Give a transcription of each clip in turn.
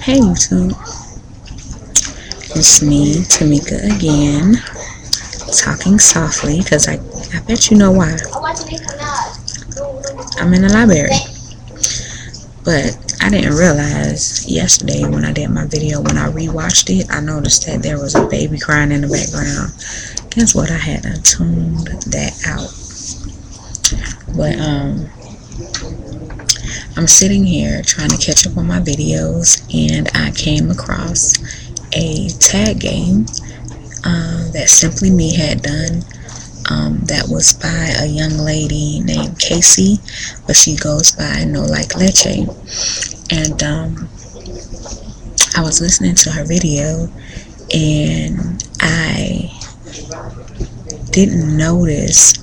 Hey YouTube, it's me, Tamika again, talking softly because I bet you know why. I'm in the library, but I didn't realize yesterday when I did my video, when I rewatched it, I noticed that there was a baby crying in the background. Guess what? I had to tune that out. But I'm sitting here trying to catch up on my videos, and I came across a tag game that Simply Me had done. That was by a young lady named Casey, but she goes by NoLikeLeche. And I was listening to her video, and I didn't notice,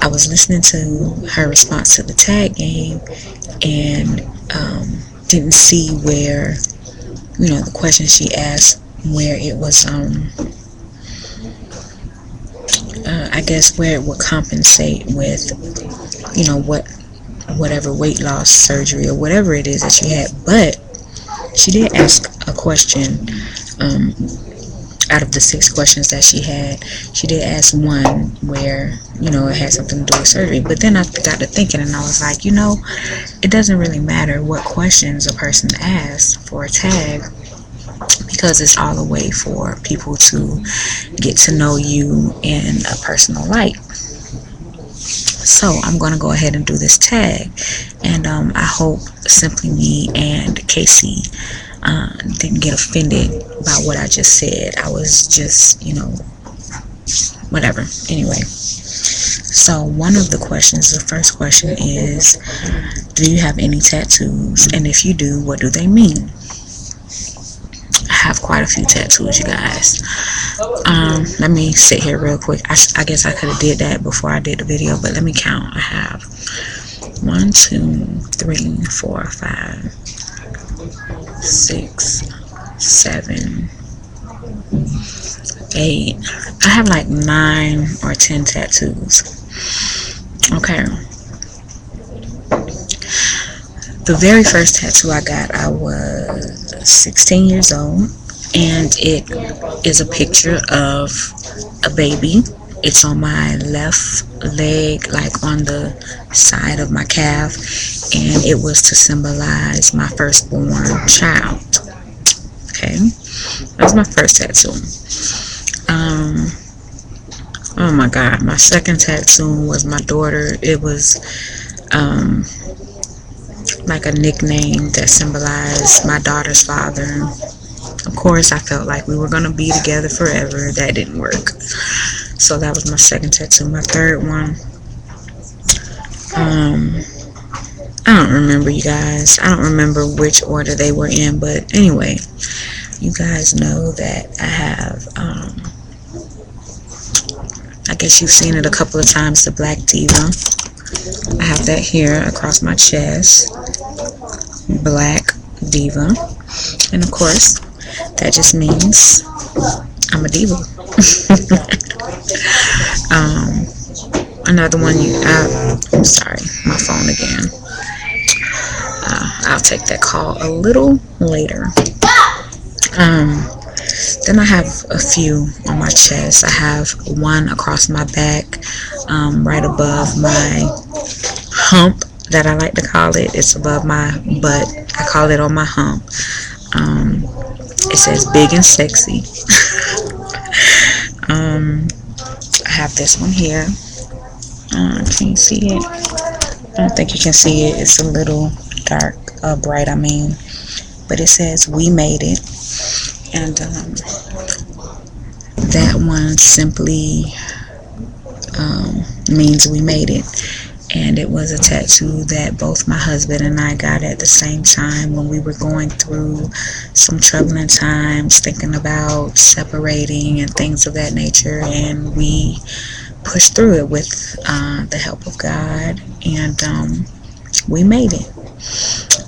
I was listening to her response to the tag game, and didn't see where, the question she asked, where it was, I guess where it would compensate with, whatever weight loss surgery or whatever it is that she had. But she did ask a question, out of the 6 questions that she had, she did ask one where, it had something to do with surgery. But then I got to thinking, and I was like, it doesn't really matter what questions a person asks for a tag, because it's all a way for people to get to know you in a personal light. So I'm going to go ahead and do this tag, and I hope Simply Me and Casey didn't get offended by what I just said. I was just, whatever. Anyway, so one of the questions, the first question is, do you have any tattoos? And if you do, what do they mean? I have quite a few tattoos, you guys. Let me sit here real quick. I guess I could have did that before I did the video, but let me count. I have 1, 2, 3, 4, 5, 6, 7, 8. I have like 9 or 10 tattoos. Okay. The very first tattoo I got, I was 16 years old, and it is a picture of a baby. It's on my left leg, like on the side of my calf, and it was to symbolize my firstborn child. Okay, that was my first tattoo. Oh my God, my second tattoo was my daughter. It was like a nickname that symbolized my daughter's father. Of course, I felt like we were going to be together forever. That didn't work. So that was my second tattoo. My third one, I don't remember, you guys. I don't remember which order they were in, but anyway, you guys know that I have, I guess you've seen it a couple of times, the Black Diva. I have that here across my chest, Black Diva, and of course that just means I'm a diva. Another one, I'm sorry, my phone again. I'll take that call a little later. Then I have a few on my chest. I have one across my back, right above my hump, that I like to call it. It's above my butt. I call it on my hump. It says big and sexy. I have this one here. Can you see it? I don't think you can see it. It's a little dark, bright, but it says we made it. And that one simply means we made it. And it was a tattoo that both my husband and I got at the same time when we were going through some troubling times, thinking about separating and things of that nature, and we pushed through it with the help of God, and we made it.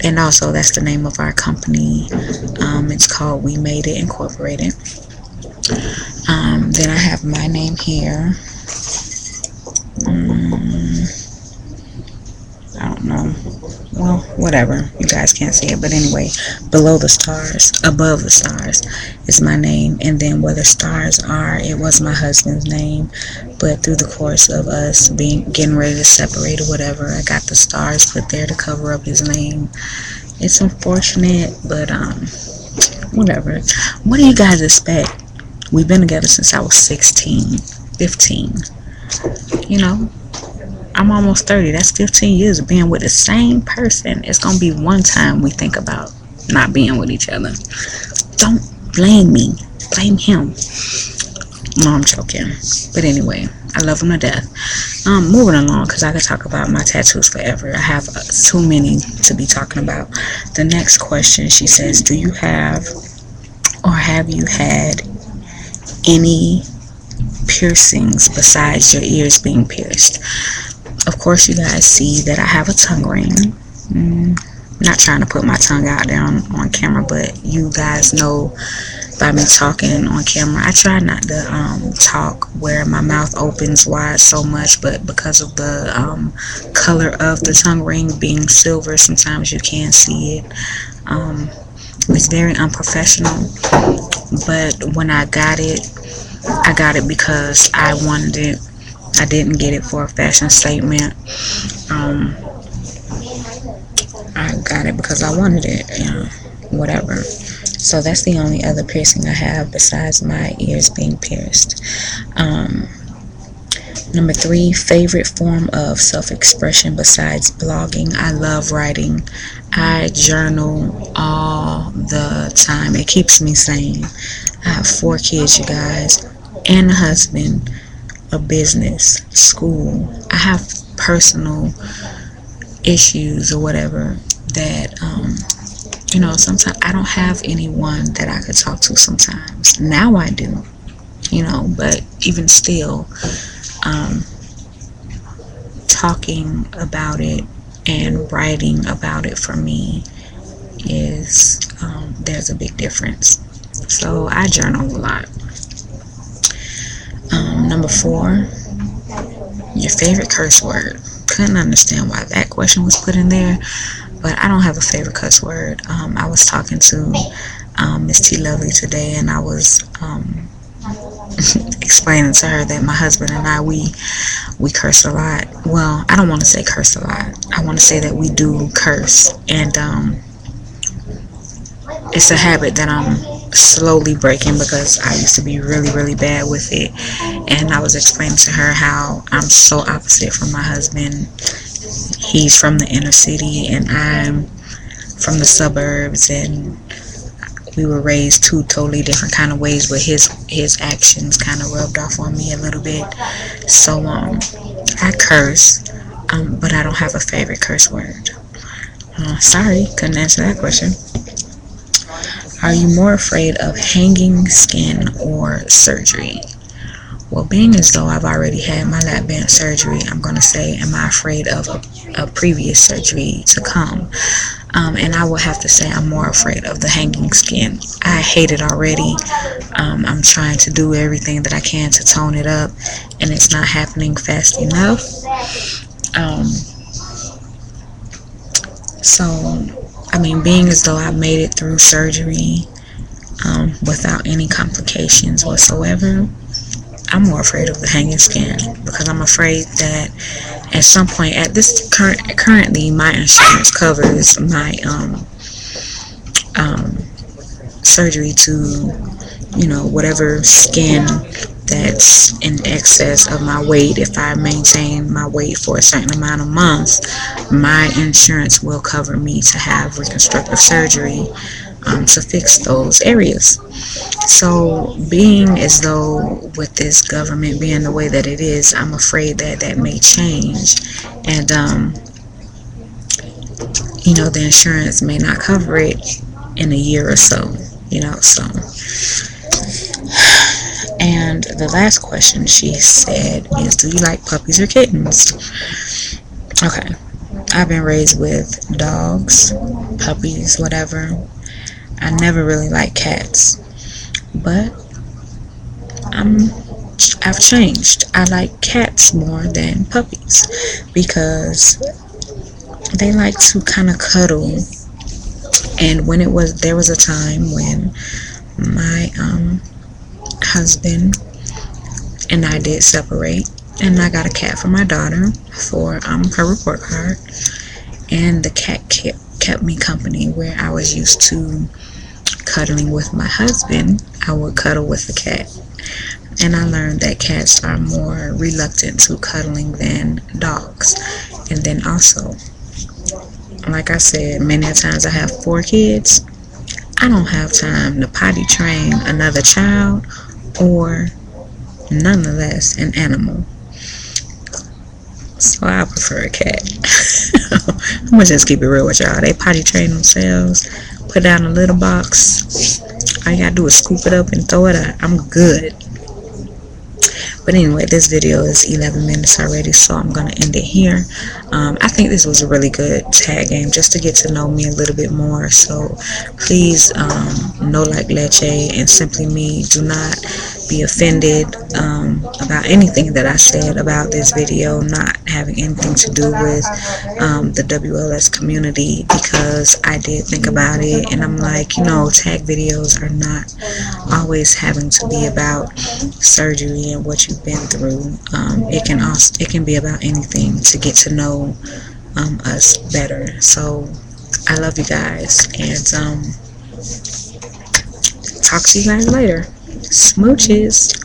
And also, that's the name of our company. It's called We Made It Incorporated. Then I have my name here. I don't know. well, whatever, you guys can't see it, but anyway, below the stars, above the stars is my name, and then where the stars are, it was my husband's name, but through the course of us getting ready to separate or whatever, I got the stars put there to cover up his name. It's unfortunate, but whatever. What do you guys expect? We've been together since I was 16, 15. You know, I'm almost 30. That's 15 years of being with the same person. It's going to be one time we think about not being with each other. Don't blame me. Blame him. No, I'm joking. But anyway, I love him to death. Moving along, because I could talk about my tattoos forever. I have too many to be talking about. The next question, she says, do you have or have you had any piercings besides your ears being pierced? Of course, you guys see that I have a tongue ring. Not trying to put my tongue out there on camera, but you guys know by me talking on camera, I try not to talk where my mouth opens wide so much, but because of the color of the tongue ring being silver, sometimes you can't see it. It's very unprofessional, but when I got it because I wanted it. I didn't get it for a fashion statement. I got it because I wanted it, whatever. So that's the only other piercing I have besides my ears being pierced. Number 3, favorite form of self-expression besides blogging. I love writing. I journal all the time. It keeps me sane. I have 4 kids, you guys, and a husband, a business, school. I have personal issues or whatever that sometimes I don't have anyone that I could talk to sometimes. Now I do, but even still, talking about it and writing about it for me is there's a big difference. So I journal a lot. Number 4, your favorite curse word. Couldn't understand why that question was put in there, but I don't have a favorite curse word. I was talking to Miss T Lovely today, and I was explaining to her that my husband and I, we curse a lot. Well, I don't want to say curse a lot. I want to say that we do curse, and it's a habit that I'm slowly breaking because I used to be really, really bad with it. And I was explaining to her how I'm so opposite from my husband. He's from the inner city and I'm from the suburbs, and we were raised 2 totally different kind of ways, but his actions kind of rubbed off on me a little bit. So I curse, but I don't have a favorite curse word. Sorry, couldn't answer that question. Are you more afraid of hanging skin or surgery? Well, being as though I've already had my lap band surgery, I'm going to say, am I afraid of a previous surgery to come? And I will have to say I'm more afraid of the hanging skin. I hate it already. I'm trying to do everything that I can to tone it up, and it's not happening fast enough. Being as though I made it through surgery without any complications whatsoever, I'm more afraid of the hanging skin because I'm afraid that at some point, at this currently my insurance covers my surgery to whatever skin that's in excess of my weight. If I maintain my weight for a certain amount of months, my insurance will cover me to have reconstructive surgery to fix those areas. So being as though with this government being the way that it is, I'm afraid that may change, and the insurance may not cover it in a year or so. And the last question she said is, do you like puppies or kittens? Okay, I've been raised with dogs, puppies, whatever. I never really liked cats, but I've changed. I like cats more than puppies because they like to kind of cuddle. And there was a time when my husband and I did separate, and I got a cat for my daughter for her report card. And the cat kept me company. Where I was used to cuddling with my husband, I would cuddle with the cat. And I learned that cats are more reluctant to cuddling than dogs. And then also, like I said, many times I have 4 kids. I don't have time to potty train another child or nonetheless an animal. So I prefer a cat. I'm gonna just keep it real with y'all. They potty train themselves, put down a little box. All you gotta do is scoop it up and throw it out. I'm good. But anyway, this video is 11 minutes already, so I'm going to end it here. I think this was a really good tag game just to get to know me a little bit more. So please, NoLikeLeche and Simply Me, do not be offended about anything that I said about this video not having anything to do with the WLS community, because I did think about it and I'm like, you know, tag videos are not always having to be about surgery and what you've been through. It can be about anything to get to know us better. So I love you guys, and talk to you guys later. Smooches.